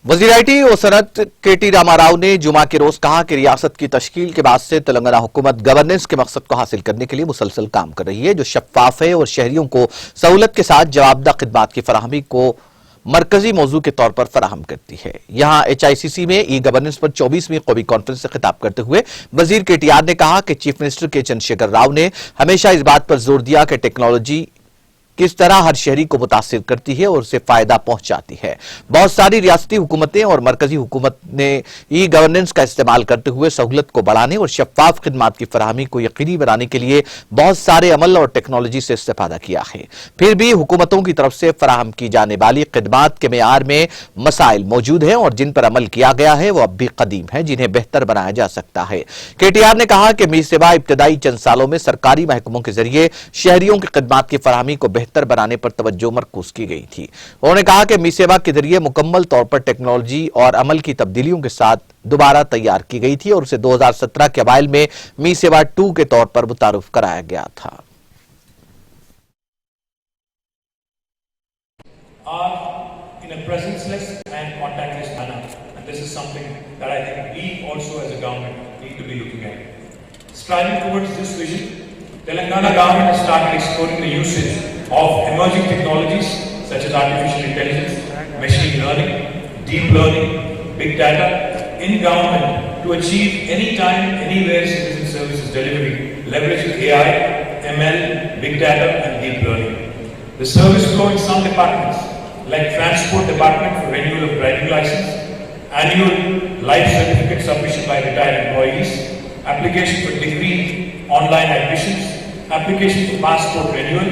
वज़ीर आईटी और सनअत के.टी. रामाराव ने जुमा के रोज कहा कि रियासत की तश्कील के बाद से तेलंगाना हुकूमत गवर्नेंस के मकसद को हासिल करने के लिए मुसलसल काम कर रही है, जो शफाफ है और शहरियों को सहूलत के साथ जवाबदा खिदमात की फराहमी को मरकजी मौजू के तौर पर फराहम करती है। यहाँ HICC में ई गवर्नेंस पर 24वीं कौमी कॉन्फ्रेंस से खिताब करते हुए वजीर KTR ने कहा कि चीफ मिनिस्टर के चंद्रशेखर राव ने हमेशा इस बात पर जोर दिया कि टेक्नोलॉजी किस तरह हर शहरी को मुतासिर करती है और उसे फायदा पहुंचाती है। बहुत सारी रियासती हुकूमतें और मरकजी हुकूमत ने ई गवर्नेंस का इस्तेमाल करते हुए सहूलत को बढ़ाने और शफाफ खिदमात की फराहमी को यकीनी बनाने के लिए बहुत सारे अमल और टेक्नोलॉजी से इस्तेफादा किया है। फिर भी हुकूमतों की तरफ से फराहम की जाने वाली खिदमात के मेयार में मसाइल मौजूद हैं और जिन पर अमल किया गया है वो अब भी कदीम है, जिन्हें बेहतर बनाया जा सकता है। KTR ने कहा कि मी सेवा इब्तदाई चंद सालों में सरकारी महकमों के जरिए शहरियों की खिदमात की फराहमी को बेहतर बनाने पर तवज्जो मरकूज की गई थी। उन्होंने कहा कि मी सेवा के जरिए मुकम्मल तौर पर टेक्नोलॉजी और अमल की तब्दीलियों के साथ दोबारा तैयार की गई थी और उसे 2017 के अवाइल में मी सेवा 2 के तौर पर मुतारुफ कराया गया था। In a presenceless and contactless manner, and this is something that I think we also as a government need to be looking at. Striving towards this vision, Telangana government has started exploring the usage of emerging technologies such as artificial intelligence, machine learning, deep learning, big data in government to achieve anytime, anywhere citizen services delivery, leveraging AI, ML, big data and deep learning. The service flow in some departments like Transport Department for renewal of driving license, annual life certificate submission by retired employees, application for degree online admissions, application for passport renewal,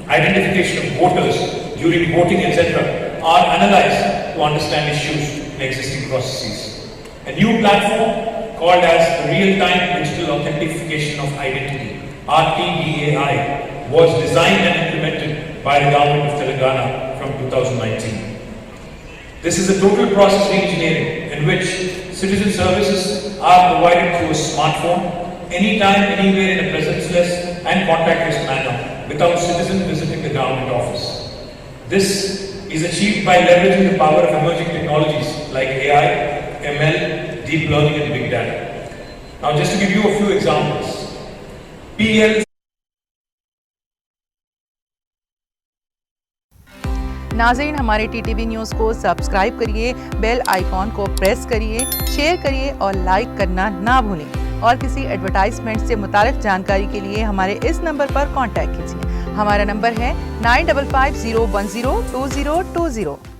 identification of voters during voting, etc. are analyzed to understand issues in existing processes. A new platform called as the Real-Time Digital Authentication of Identity, RTDAI, was designed and implemented by the government of Telangana from 2019. This is a total process re-engineering in which citizen services are provided through a smartphone, anytime, anywhere in a presenceless and contactless manner without citizen visiting the government office. This is achieved by leveraging the power of emerging technologies like AI, ML, deep learning and big data. Now just to give you a few examples, PL नाज़रीन, हमारे TTV news को subscribe करिए, bell icon को press करिए, share करिए और like करना ना भूलें। और किसी एडवर्टाइजमेंट से मुताल्लिक़ जानकारी के लिए हमारे इस नंबर पर कांटेक्ट कीजिए। हमारा नंबर है 9550102020।